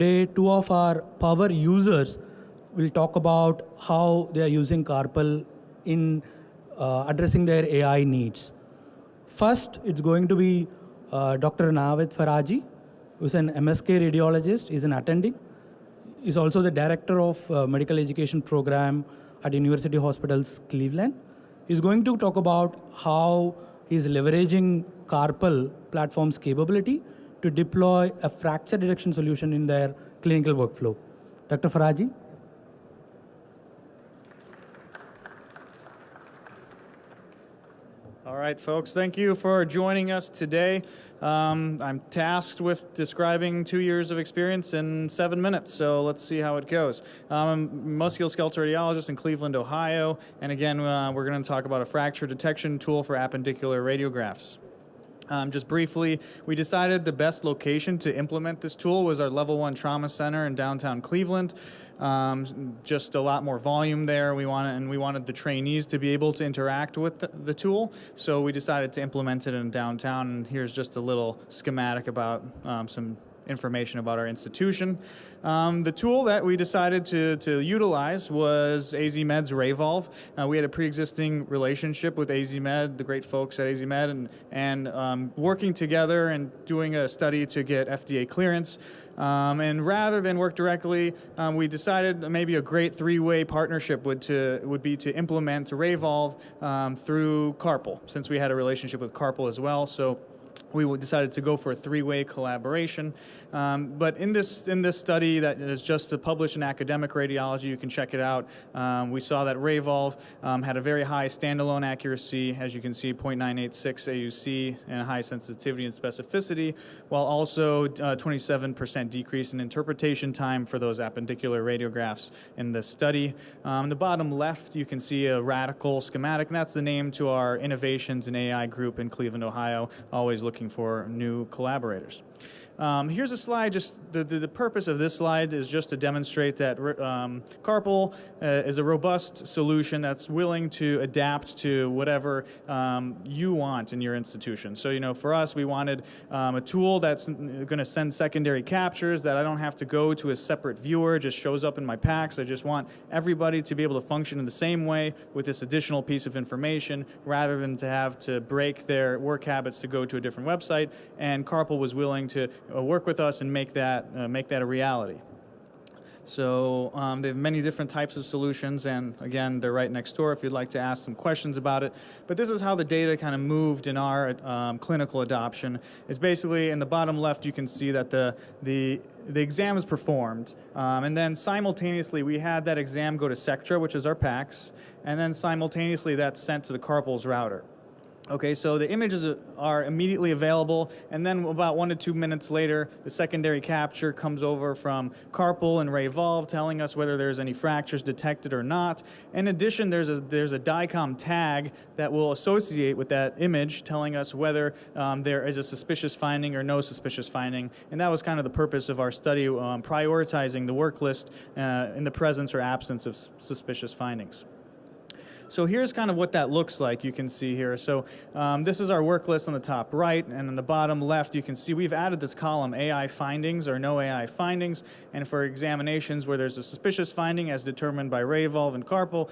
Today, two of our power users will talk about how they are using CARPL in addressing their AI needs. First, it's going to be Dr. Navid Faraji, who's an MSK radiologist. He's an attending. He's also the director of medical education program at University Hospitals Cleveland. He's going to talk about how he's leveraging CARPL platform's capability to deploy a fracture detection solution in their clinical workflow. Dr. Faraji. All right, folks, thank you for joining us today. I'm tasked with describing 2 years of experience in 7 minutes, so let's see how it goes. I'm a musculoskeletal radiologist in Cleveland, Ohio, and again, we're going to talk about a fracture detection tool for appendicular radiographs. Just briefly, we decided the best location to implement this tool was our Level 1 Trauma Center in downtown Cleveland. Just a lot more volume there. We wanted the trainees to be able to interact with the tool, so we decided to implement it in downtown. And here's just a little schematic about some information about our institution. The tool that we decided to utilize was AZMed's RayVolve. We had a pre-existing relationship with AZMed, the great folks at AZMed, and working together and doing a study to get FDA clearance. And rather than work directly, we decided maybe a great three-way partnership would be to implement RayVolve through CARPL, since we had a relationship with CARPL as well. So we decided to go for a three-way collaboration. But in this study that is just published in Academic Radiology, you can check it out, we saw that RayVolve had a very high standalone accuracy, as you can see, 0.986 AUC, and high sensitivity and specificity, while also 27% decrease in interpretation time for those appendicular radiographs in the study. On the bottom left, you can see a radical schematic, and that's the name to our Innovations in AI group in Cleveland, Ohio, always looking for new collaborators. Here's a slide. Just the purpose of this slide is just to demonstrate that CARPL is a robust solution that's willing to adapt to whatever you want in your institution. So, for us, we wanted a tool that's going to send secondary captures that I don't have to go to a separate viewer, just shows up in my PACS. I just want everybody to be able to function in the same way with this additional piece of information rather than to have to break their work habits to go to a different website. And CARPL was willing to work with us and make that a reality. So they have many different types of solutions, and again, they're right next door if you'd like to ask some questions about it. But this is how the data kind of moved in our clinical adoption. It's basically in the bottom left, you can see that the exam is performed, and then simultaneously we had that exam go to Sectra, which is our PACS, and then simultaneously that's sent to the CARPL's router. Okay, so the images are immediately available, and then about 1 to 2 minutes later, the secondary capture comes over from CARPL and RayVolve telling us whether there's any fractures detected or not. In addition, there's a DICOM tag that will associate with that image telling us whether there is a suspicious finding or no suspicious finding, and that was kind of the purpose of our study, prioritizing the work list in the presence or absence of suspicious findings. So here's kind of what that looks like, you can see here. So this is our work list on the top right, and in the bottom left you can see we've added this column, AI findings or no AI findings, and for examinations where there's a suspicious finding as determined by RayVolve and CARPL,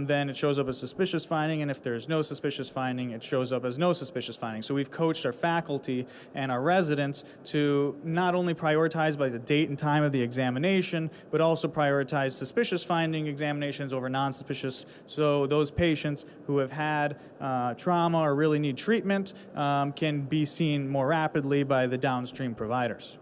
then it shows up as suspicious finding, and if there's no suspicious finding, it shows up as no suspicious finding. So we've coached our faculty and our residents to not only prioritize by the date and time of the examination, but also prioritize suspicious finding examinations over non-suspicious, so those patients who have had trauma or really need treatment can be seen more rapidly by the downstream providers.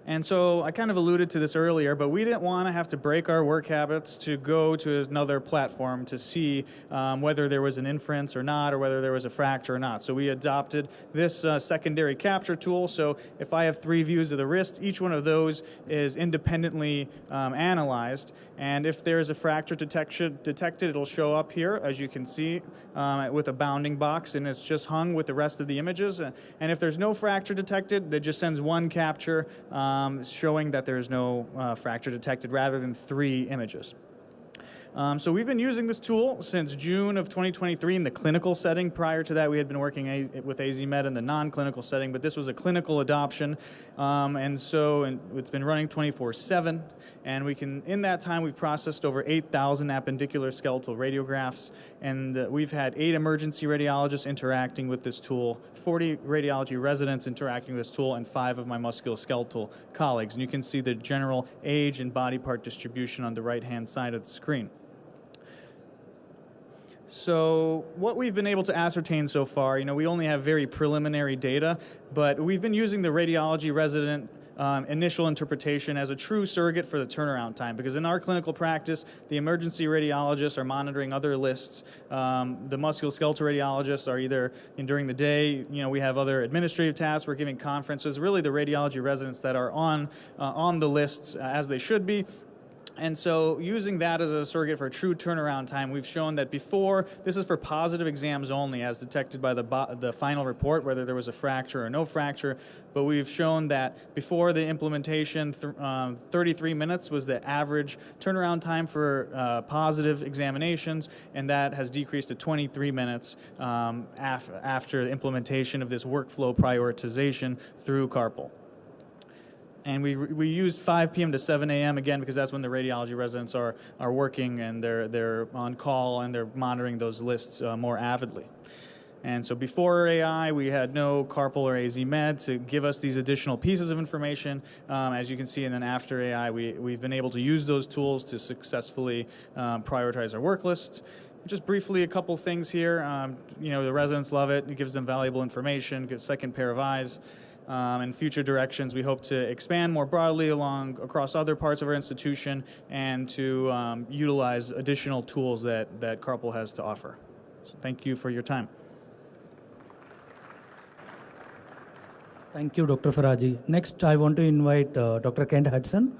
And so I kind of alluded to this earlier, but we didn't want to have to break our work habits to go to another platform to see whether there was an inference or not, or whether there was a fracture or not. So we adopted this secondary capture tool. So if I have 3 views of the wrist, each one of those is independently analyzed. And if there is a fracture detected, it'll show up here, as you can see, with a bounding box, and it's just hung with the rest of the images. And if there's no fracture detected, it just sends one capture showing that there is no fracture detected rather than 3 images. So we've been using this tool since June of 2023 in the clinical setting. Prior to that, we had been working with AZMed in the non-clinical setting, but this was a clinical adoption. And it's been running 24/7. And in that time, we've processed over 8,000 appendicular skeletal radiographs. And we've had 8 emergency radiologists interacting with this tool, 40 radiology residents interacting with this tool, and 5 of my musculoskeletal colleagues. And you can see the general age and body part distribution on the right-hand side of the screen. So what we've been able to ascertain so far, we only have very preliminary data, but we've been using the radiology resident initial interpretation as a true surrogate for the turnaround time, because in our clinical practice, the emergency radiologists are monitoring other lists. The musculoskeletal radiologists are either during the day, we have other administrative tasks, we're giving conferences, really the radiology residents that are on the lists as they should be. And so using that as a surrogate for a true turnaround time, we've shown that before, this is for positive exams only as detected by the final report, whether there was a fracture or no fracture, but we've shown that before the implementation, 33 minutes was the average turnaround time for positive examinations, and that has decreased to 23 minutes after the implementation of this workflow prioritization through CARPL. And we used 5 p.m. to 7 a.m. again because that's when the radiology residents are working and they're on call and they're monitoring those lists more avidly. And so before AI, we had no CARPL or AZMed to give us these additional pieces of information, as you can see. And then after AI, we've been able to use those tools to successfully prioritize our work list. Just briefly, a couple things here. The residents love it. It gives them valuable information, gives a second pair of eyes. In future directions, we hope to expand more broadly across other parts of our institution and to utilize additional tools that CARPL has to offer. So thank you for your time. Thank you, Dr. Faraji. Next, I want to invite Dr. Kent Hutson,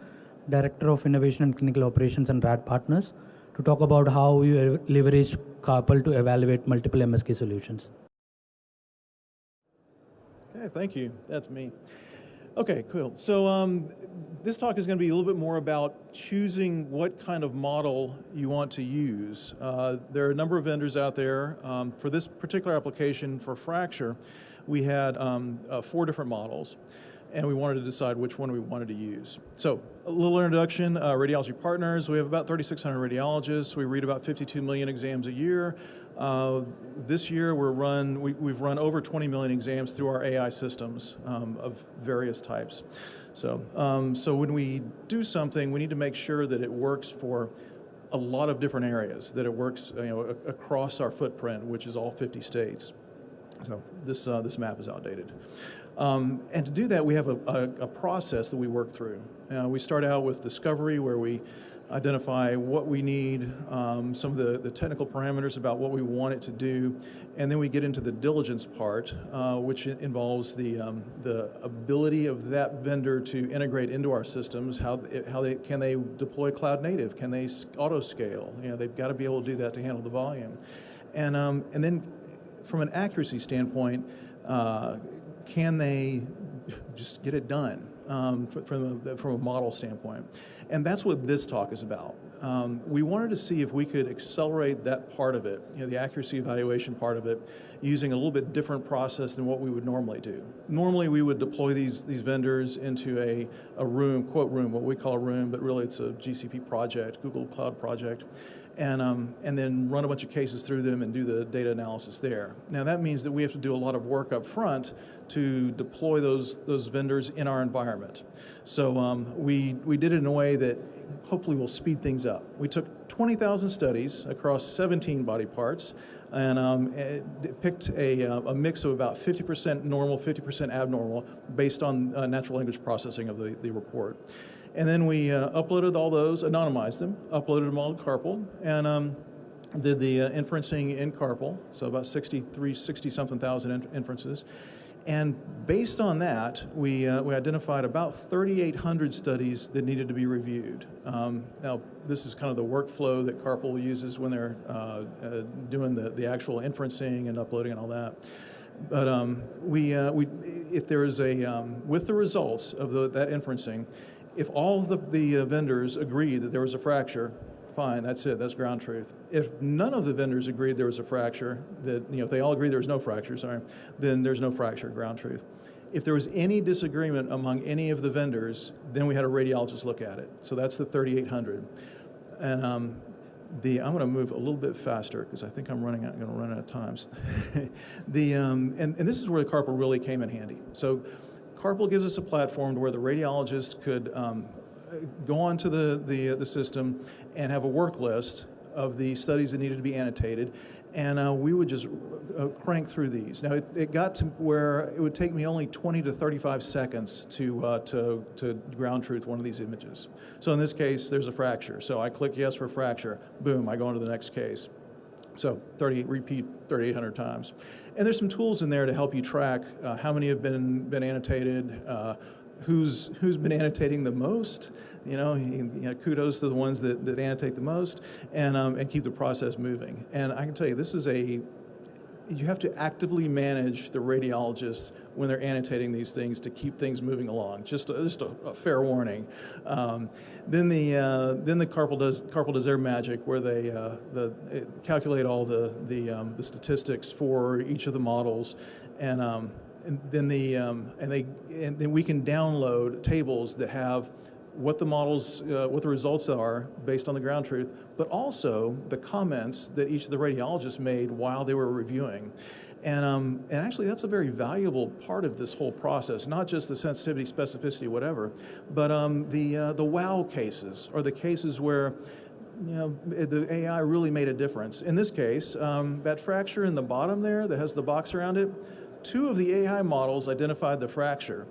Director of Innovation and Clinical Operations and RAD Partners, to talk about how you leverage CARPL to evaluate multiple MSK solutions. Okay, thank you. That's me. Okay, cool. So this talk is going to be a little bit more about choosing what kind of model you want to use. There are a number of vendors out there. For this particular application for fracture, we had 4 different models, and we wanted to decide which one we wanted to use. So a little introduction, Radiology Partners, we have about 3,600 radiologists. We read about 52 million exams a year. This year we've run over 20 million exams through our AI systems of various types. So when we do something, we need to make sure that it works for a lot of different areas, that it works across our footprint, which is all 50 states. So this map is outdated. And to do that, we have a process that we work through. We start out with discovery, where we identify what we need, some of the technical parameters about what we want it to do, and then we get into the diligence part, which involves the ability of that vendor to integrate into our systems. Can they deploy cloud native? Can they auto scale? They've got to be able to do that to handle the volume, and then from an accuracy standpoint, can they just get it done from a model standpoint? And that's what this talk is about. We wanted to see if we could accelerate that part of it, the accuracy evaluation part of it, using a little bit different process than what we would normally do. Normally, we would deploy these vendors into a room, quote room, what we call a room, but really it's a GCP project, Google Cloud project, and then run a bunch of cases through them and do the data analysis there. Now that means that we have to do a lot of work up front to deploy those vendors in our environment. So we did it in a way that hopefully will speed things up. We took 20,000 studies across 17 body parts and picked a mix of about 50% normal, 50% abnormal based on natural language processing of the report. And then we uploaded all those, anonymized them, uploaded them all to CARPL, and did the inferencing in CARPL, so about 60-something thousand inferences. And based on that, we identified about 3,800 studies that needed to be reviewed. Now, this is kind of the workflow that CARPL uses when they're doing the actual inferencing and uploading and all that. But if there is with the results of that inferencing, if all of the vendors agree that there was a fracture, fine, that's it, that's ground truth. If none of the vendors agreed there was a fracture, that, if they all agreed there was no fracture, sorry, then there's no fracture, ground truth. If there was any disagreement among any of the vendors, then we had a radiologist look at it. So that's the 3800. And I'm going to move a little bit faster because I think I'm going to run out of times. And this is where the CARPL really came in handy. So CARPL gives us a platform where the radiologist could go onto the system and have a work list of the studies that needed to be annotated, and we would just crank through these. Now, it got to where it would take me only 20 to 35 seconds to ground truth one of these images. So in this case, there's a fracture. So I click yes for fracture. Boom, I go on to the next case. So repeat 3,800 times. And there's some tools in there to help you track how many have been annotated, who's been annotating the most. Kudos to the ones that annotate the most, and keep the process moving. And I can tell you, this is you have to actively manage the radiologists when they're annotating these things to keep things moving along. Just a fair warning. Then the CARPL does their magic, where they calculate all the statistics for each of the models, and then we can download tables that have what the models, what the results are based on the ground truth, but also the comments that each of the radiologists made while they were reviewing. And actually, that's a very valuable part of this whole process, not just the sensitivity, specificity, whatever, but the wow cases, or the cases where the AI really made a difference. In this case, that fracture in the bottom there that has the box around it, 2 of the AI models identified the fracture.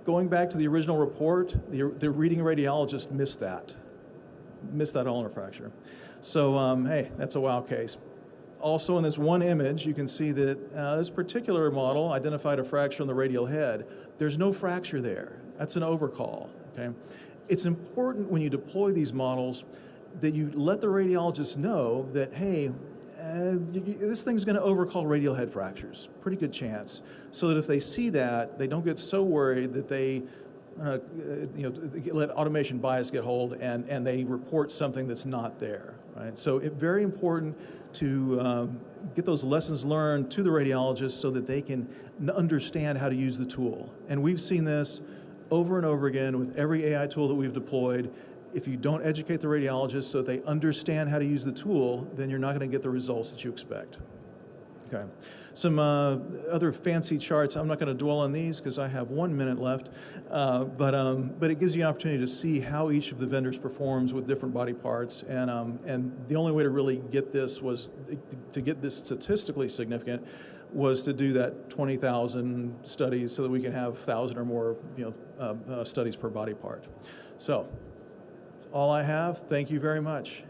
Going back to the original report, the reading radiologist missed that ulnar fracture. So hey, that's a wow case. Also in this one image, you can see that this particular model identified a fracture on the radial head. There's no fracture there. That's an overcall, okay? It's important when you deploy these models that you let the radiologist know that, hey, this thing's going to overcall radial head fractures, pretty good chance, so that if they see that, they don't get so worried that they let automation bias get hold and they report something that's not there, right? So it's very important to get those lessons learned to the radiologist so that they can understand how to use the tool. And we've seen this over and over again with every AI tool that we've deployed. If you don't educate the radiologist so that they understand how to use the tool, then you're not going to get the results that you expect. Okay. Some other fancy charts. I'm not going to dwell on these because I have 1 minute left, but it gives you an opportunity to see how each of the vendors performs with different body parts. And the only way to really get this statistically significant was to do that 20,000 studies so that we can have 1,000 or more studies per body part. So. All I have. Thank you very much.